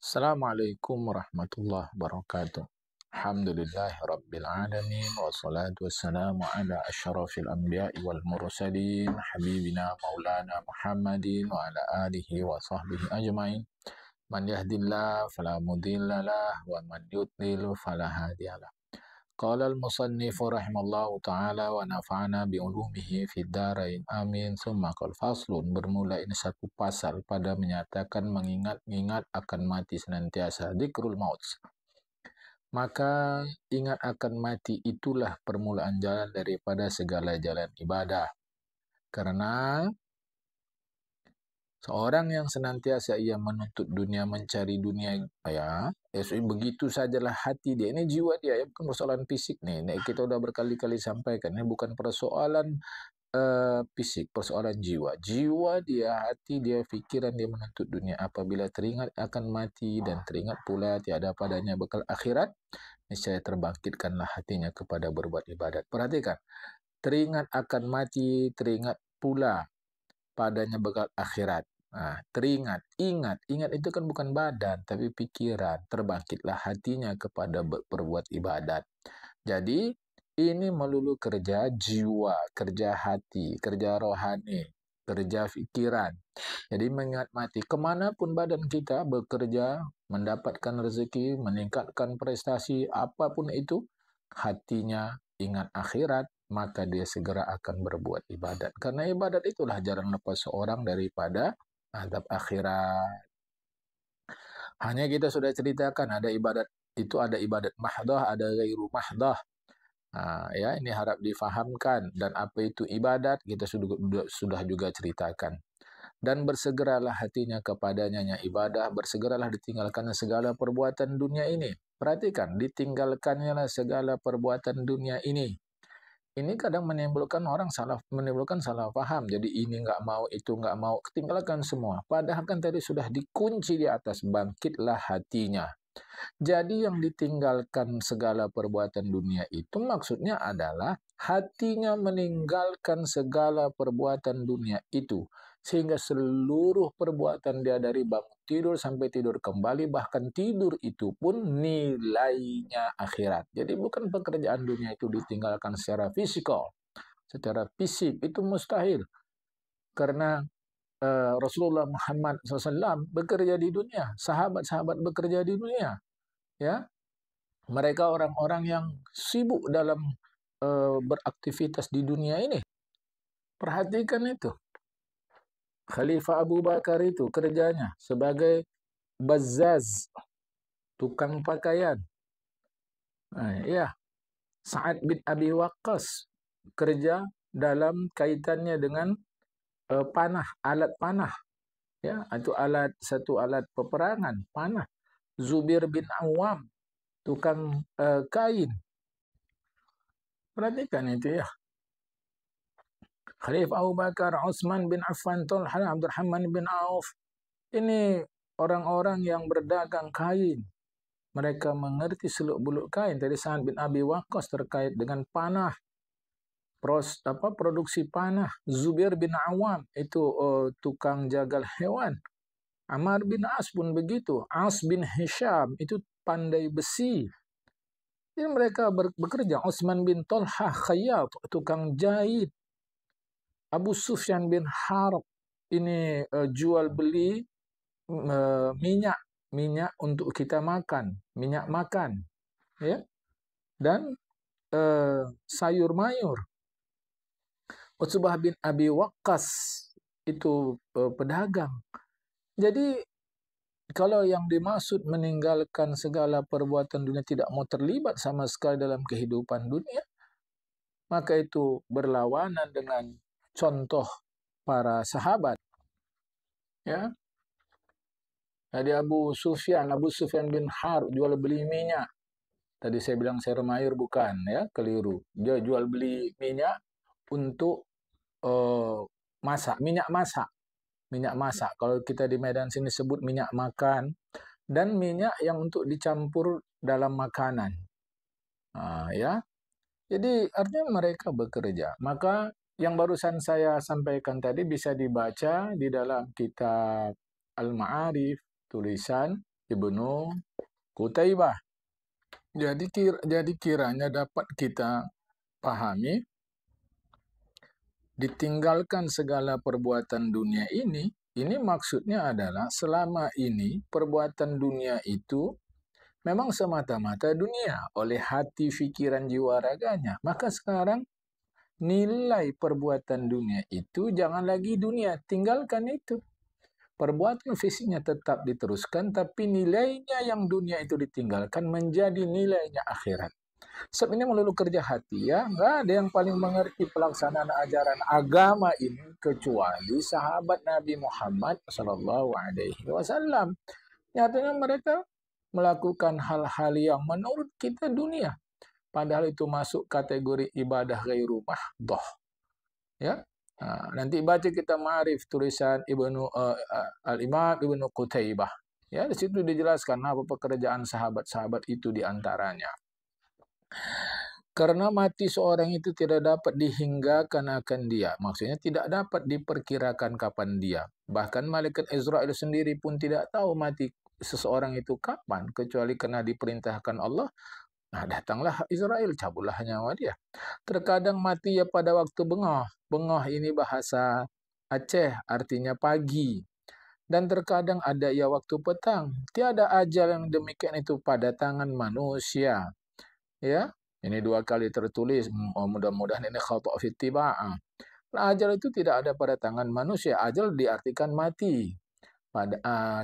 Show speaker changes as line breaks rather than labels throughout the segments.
Assalamualaikum warahmatullahi wabarakatuh. Alhamdulillahi rabbil alamin wassalatu wassalamu ala asyrafil anbiya'i wal mursalin habibina maulana Muhammadin wa ala alihi wa sahbihi ajmain. Man yahdillahu fala mudilla lahu wa man yudlil fala hadiyalah. Qala al-musannifu rahimallahu ta'ala wa nafa'ana bi'ulumihi fid dharain amin. Summa qal faslun, bermula ini satu pasal pada menyatakan mengingat-ingat akan mati senantiasa, dzikrul maut. Maka ingat akan mati itulah permulaan jalan daripada segala jalan ibadah. Karena seorang yang senantiasa ia menuntut dunia, mencari dunia, begitu sajalah hati dia. Ini jiwa dia, ya, bukan persoalan fisik nih. Kita udah berkali-kali sampaikan, ini bukan persoalan fisik, persoalan jiwa. Jiwa dia, hati dia, pikiran dia menuntut dunia. Apabila teringat akan mati dan teringat pula tiada padanya bekal akhirat, niscaya terbangkitkanlah hatinya kepada berbuat ibadat. Perhatikan, teringat akan mati, teringat pula padanya bekal akhirat. Teringat, ingat itu kan bukan badan, tapi pikiran. Terbangkitlah hatinya kepada berbuat ibadat. Jadi, ini melulu kerja jiwa, kerja hati, kerja rohani, kerja pikiran. Jadi, mengingat mati. Kemanapun badan kita bekerja, mendapatkan rezeki, meningkatkan prestasi, apapun itu, hatinya ingat akhirat, maka dia segera akan berbuat ibadat. Karena ibadat itulah jalan lepas seorang daripada azab akhirat. Hanya kita sudah ceritakan ada ibadat itu, ada ibadat mahdah, ada ghairu mahdah. Ini harap difahamkan. Dan apa itu ibadat kita sudah juga ceritakan. Dan bersegeralah hatinya kepadanya ibadah, bersegeralah ditinggalkan segala perbuatan dunia ini. Perhatikan, ditinggalkannya segala perbuatan dunia ini. Ini kadang menimbulkan salah paham. Jadi ini nggak mau, itu nggak mau, tinggalkan semua. Padahal kan tadi sudah dikunci di atas, bangkitlah hatinya. Jadi yang ditinggalkan segala perbuatan dunia itu maksudnya adalah hatinya meninggalkan segala perbuatan dunia itu. Sehingga seluruh perbuatan dia dari bangun tidur sampai tidur kembali, bahkan tidur itu pun nilainya akhirat. Jadi bukan pekerjaan dunia itu ditinggalkan secara fisikal. Secara fisik itu mustahil. Karena Rasulullah Muhammad SAW bekerja di dunia. Sahabat-sahabat bekerja di dunia. Ya, mereka orang-orang yang sibuk dalam beraktivitas di dunia ini. Perhatikan itu. Khalifah Abu Bakar itu kerjanya sebagai bazzaz, tukang pakaian. Sa'ad bin Abi Waqqas kerja dalam kaitannya dengan panah, alat panah. Ya, itu satu alat peperangan, panah. Zubair bin Awam, tukang kain. Perhatikan itu ya. Khalifah Abu Bakar, Utsman bin Affan, Talha, Abdurrahman bin Auf. Ini orang-orang yang berdagang kain. Mereka mengerti seluk-beluk kain. Tadi Sa'ad bin Abi Waqqas terkait dengan panah. Produksi panah. Zubair bin Awam itu tukang jagal hewan. Ammar bin As pun begitu. As bin Hisham itu pandai besi. Jadi mereka bekerja. Utsman bin Talha khayyat, tukang jahit. Abu Sufyan bin Harb ini jual beli minyak untuk kita makan, minyak makan, ya, dan sayur mayur. Utsbah bin Abi Waqqas itu pedagang. Jadi kalau yang dimaksud meninggalkan segala perbuatan dunia, tidak mau terlibat sama sekali dalam kehidupan dunia, maka itu berlawanan dengan contoh para sahabat. Ya. Jadi Abu Sufyan bin Harb jual beli minyak. Tadi saya bilang sayur mayur, bukan, ya, keliru. Dia jual beli minyak untuk masak, minyak masak. Minyak masak. Kalau kita di Medan sini sebut minyak makan, dan minyak yang untuk dicampur dalam makanan. Ya. Jadi artinya mereka bekerja. Maka yang barusan saya sampaikan tadi bisa dibaca di dalam kitab Al-Ma'arif, tulisan Ibnu Qutaibah. Jadi kiranya dapat kita pahami, ditinggalkan segala perbuatan dunia ini maksudnya adalah selama ini perbuatan dunia itu memang semata-mata dunia oleh hati, fikiran, jiwa, raganya. Maka sekarang nilai perbuatan dunia itu jangan lagi dunia, tinggalkan itu. Perbuatan fisiknya tetap diteruskan, tapi nilainya yang dunia itu ditinggalkan menjadi nilainya akhirat. Sebab ini melulu kerja hati ya, nggak ada yang paling mengerti pelaksanaan ajaran agama ini kecuali sahabat Nabi Muhammad Sallallahu Alaihi Wasallam. Nyatanya mereka melakukan hal-hal yang menurut kita dunia, padahal itu masuk kategori ibadah ghairu mahdhah. Ya, nanti baca kita ma'rif tulisan Al-Imam Ibnu Qutaibah. Ya, di situ dijelaskan apa pekerjaan sahabat-sahabat itu diantaranya. Karena mati seorang itu tidak dapat dihinggakan akan dia. Maksudnya tidak dapat diperkirakan kapan dia. Bahkan malaikat Israel sendiri pun tidak tahu mati seseorang itu kapan. Kecuali kena diperintahkan Allah. Nah, datanglah Israel, cabutlah nyawa dia. Terkadang mati ya pada waktu bengah. Bengah ini bahasa Aceh, artinya pagi. Dan terkadang ada ya waktu petang. Tiada ajal yang demikian itu pada tangan manusia. Ya, ini 2 kali tertulis. Mudah-mudahan ini khata' fi ittiba'ah. Nah, ajal itu tidak ada pada tangan manusia. Ajal diartikan mati.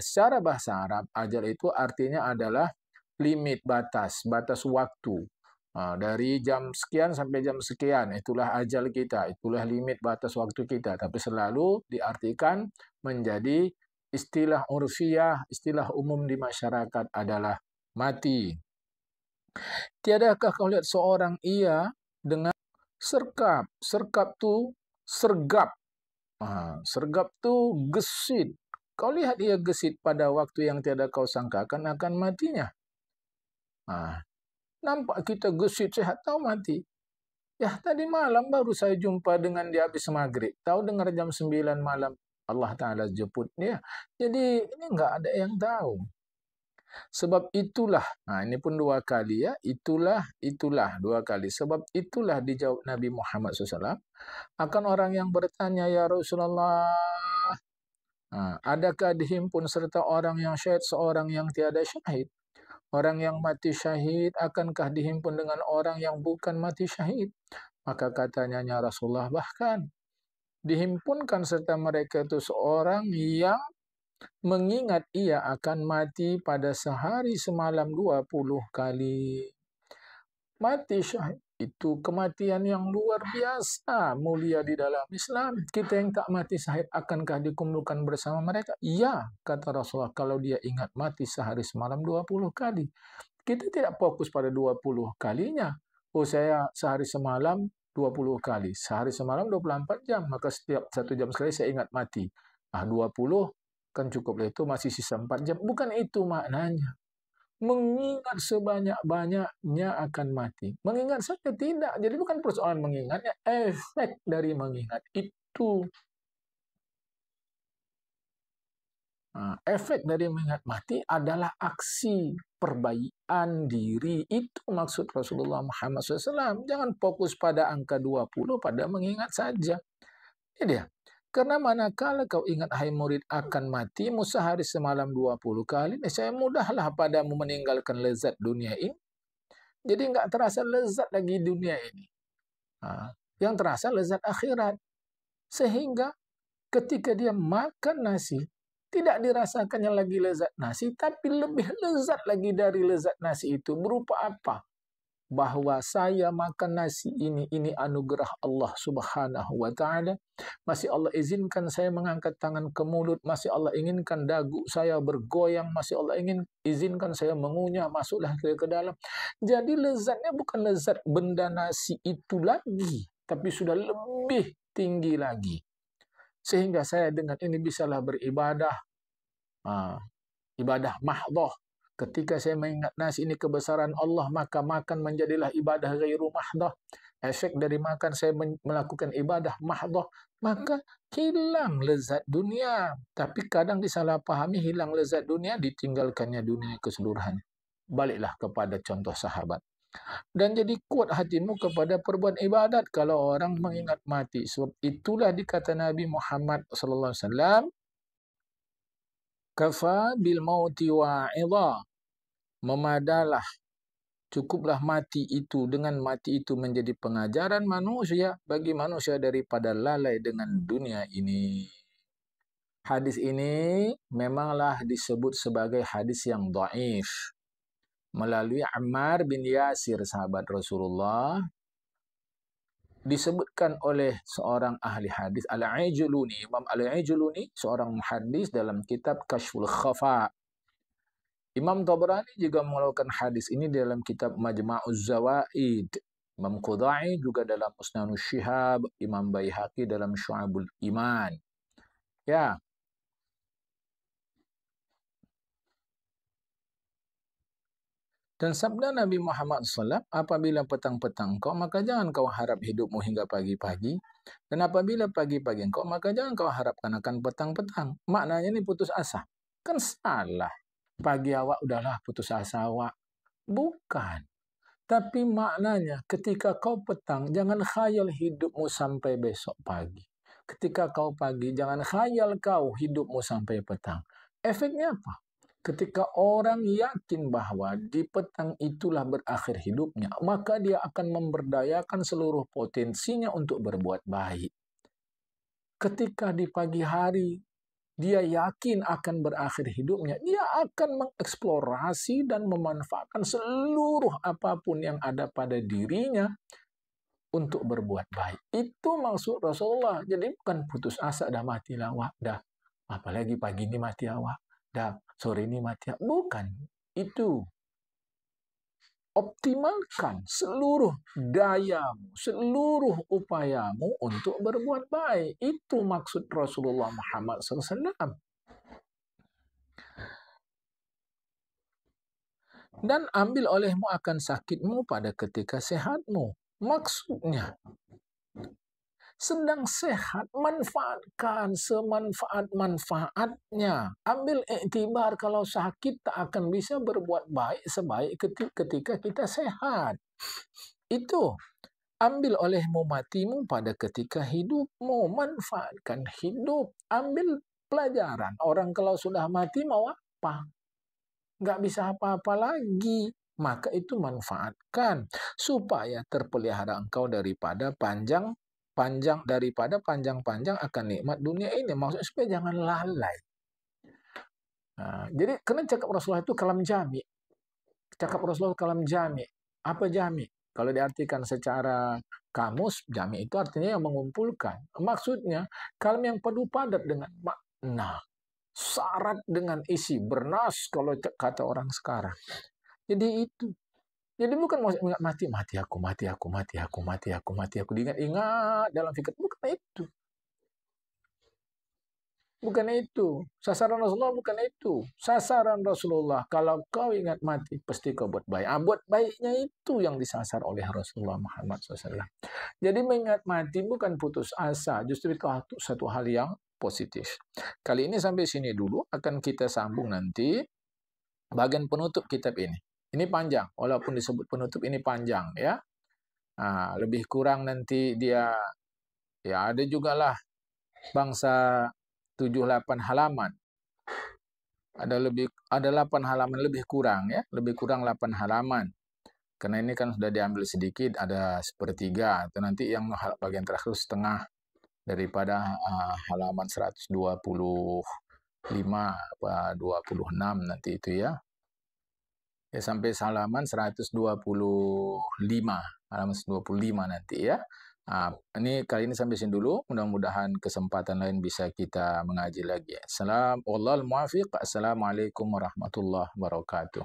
Secara bahasa Arab, ajal itu artinya adalah limit, batas waktu. Dari jam sekian sampai jam sekian, itulah ajal kita, itulah limit batas waktu kita. Tapi selalu diartikan menjadi istilah urfiyah, istilah umum di masyarakat adalah mati. Tiadakah kau lihat seorang ia dengan sergap? Sergap tu sergap. Sergap tu gesit. Kau lihat ia gesit pada waktu yang tiada kau sangkakan akan matinya. Nampak kita gesit sehat tahu mati. Ya, tadi malam baru saya jumpa dengan dia habis maghrib. Tahu dengar jam 9 malam Allah Ta'ala jemput dia. Jadi ini enggak ada yang tahu. Sebab itulah, ini pun 2 kali ya, itulah 2 kali. Sebab itulah dijawab Nabi Muhammad SAW, akan orang yang bertanya, ya Rasulullah, adakah dihimpun serta orang yang syahid seorang yang tiada syahid? Orang yang mati syahid akankah dihimpun dengan orang yang bukan mati syahid? Maka katanya ya Rasulullah, bahkan dihimpunkan serta mereka itu seorang yang mengingat ia akan mati pada sehari semalam 20 kali. Mati syahid itu kematian yang luar biasa, mulia di dalam Islam. Kita yang tak mati syahid akankah dikumpulkan bersama mereka? Ya, kata Rasulullah, kalau dia ingat mati sehari semalam 20 kali. Kita tidak fokus pada 20 kalinya. Oh, saya sehari semalam 20 kali. Sehari semalam 24 jam. Maka setiap 1 jam sekali saya ingat mati. 20 kan cukup, itu masih sisa 4 jam. Bukan itu maknanya. Mengingat sebanyak-banyaknya akan mati. Mengingat saja tidak. Jadi bukan persoalan mengingatnya, efek dari mengingat itu. Efek dari mengingat mati adalah aksi perbaikan diri. Itu maksud Rasulullah Muhammad SAW. Jangan fokus pada angka 20, pada mengingat saja. Ini dia. Karena manakala kau ingat, hai murid, akan matimu sehari semalam 20 kali, saya mudahlah padamu meninggalkan lezat dunia ini. Jadi enggak terasa lezat lagi dunia ini. Yang terasa lezat akhirat. Sehingga ketika dia makan nasi, tidak dirasakannya lagi lezat nasi, tapi lebih lezat lagi dari lezat nasi itu. Berupa apa? Bahwa saya makan nasi ini anugerah Allah Subhanahu wa Ta'ala. Masih Allah izinkan saya mengangkat tangan ke mulut, masih Allah inginkan dagu saya bergoyang, masih Allah izinkan saya mengunyah, masuklah ke dalam. Jadi lezatnya bukan lezat benda nasi itu lagi, tapi sudah lebih tinggi lagi. Sehingga saya dengan ini bisalah beribadah, ibadah mahdhah. Ketika saya mengingat nas ini kebesaran Allah, maka makan menjadilah ibadah ghairu mahdah. Efek dari makan saya melakukan ibadah mahdah, maka hilang lezat dunia. Tapi kadang disalahpahami hilang lezat dunia, ditinggalkannya dunia keseluruhan. Baliklah kepada contoh sahabat. Dan jadi kuat hatimu kepada perbuatan ibadat kalau orang mengingat mati. Sebab itulah dikata Nabi Muhammad SAW, kafa bil mauti wa'idha. Memadalah, cukuplah mati itu, dengan mati itu menjadi pengajaran manusia bagi manusia daripada lalai dengan dunia ini. Hadis ini memanglah disebut sebagai hadis yang dhaif melalui Ammar bin Yasir, sahabat Rasulullah, disebutkan oleh seorang ahli hadis, Al-Ijluni, Imam Al-Ijluni, seorang muhaddis, dalam kitab Kashful Khafa. Imam Tabrani juga mengeluarkan hadis ini dalam kitab Majma'uz Zawaid. Imam Qudai juga dalam Musnadus Syihab, Imam Baihaqi dalam Syu'abul Iman. Ya. Dan sabda Nabi Muhammad SAW, apabila petang-petang kau, maka jangan kau harap hidupmu hingga pagi-pagi. Dan apabila pagi-pagi kau, maka jangan kau harapkan akan petang-petang. Maknanya ini putus asa. Kan salah. Pagi awak udahlah putus asa awak. Bukan. Tapi maknanya ketika kau petang, jangan khayal hidupmu sampai besok pagi. Ketika kau pagi, jangan khayal kau hidupmu sampai petang. Efeknya apa? Ketika orang yakin bahwa di petang itulah berakhir hidupnya, maka dia akan memberdayakan seluruh potensinya untuk berbuat baik. Ketika di pagi hari dia yakin akan berakhir hidupnya, dia akan mengeksplorasi dan memanfaatkan seluruh apapun yang ada pada dirinya untuk berbuat baik. Itu maksud Rasulullah. Jadi bukan putus asa, dah mati awak, dah. Apalagi pagi ini mati awak, dah sore ini mati. Bukan. Itu. Optimalkan seluruh dayamu, seluruh upayamu untuk berbuat baik. Itu maksud Rasulullah Muhammad SAW. Dan ambil olehmu akan sakitmu pada ketika sehatmu. Maksudnya, sedang sehat, manfaatkan semanfaat-manfaatnya. Ambil iktibar kalau sakit tak akan bisa berbuat baik sebaik ketika kita sehat. Itu. Ambil olehmu matimu pada ketika hidupmu. Manfaatkan hidup. Ambil pelajaran. Orang kalau sudah mati mau apa? Nggak bisa apa-apa lagi. Maka itu manfaatkan. Supaya terpelihara engkau daripada panjang akan nikmat dunia ini. Maksudnya supaya jangan lalai. Jadi karena cakap Rasulullah itu kalam jami. Cakap Rasulullah kalam jami. Apa jami? Kalau diartikan secara kamus, jami itu artinya yang mengumpulkan. Maksudnya kalam yang penuh padat dengan makna, syarat dengan isi, bernas kalau kata orang sekarang. Jadi itu. Jadi bukan mati aku. Diingat-ingat dalam fikir. Bukan itu. Bukan itu. Sasaran Rasulullah bukan itu. Sasaran Rasulullah, kalau kau ingat mati, pasti kau buat baik. Buat baiknya itu yang disasar oleh Rasulullah Muhammad SAW. Jadi mengingat mati bukan putus asa. Justru itu satu hal yang positif. Kali ini sampai sini dulu. Akan kita sambung nanti bagian penutup kitab ini. Ini panjang, walaupun disebut penutup ini panjang ya. Lebih kurang nanti dia ya ada jugalah bangsa 7-8 halaman. Ada 8 halaman lebih kurang ya, lebih kurang 8 halaman. Karena ini kan sudah diambil sedikit, ada sepertiga atau nanti yang bagian terakhir setengah daripada halaman 125 apa 26 nanti itu ya. Ya sampai halaman 125 nanti ya. Ini kali ini sampai sini dulu. Mudah-mudahan kesempatan lain bisa kita mengaji lagi. Wallahul muwaffiq. Assalamualaikum warahmatullahi wabarakatuh.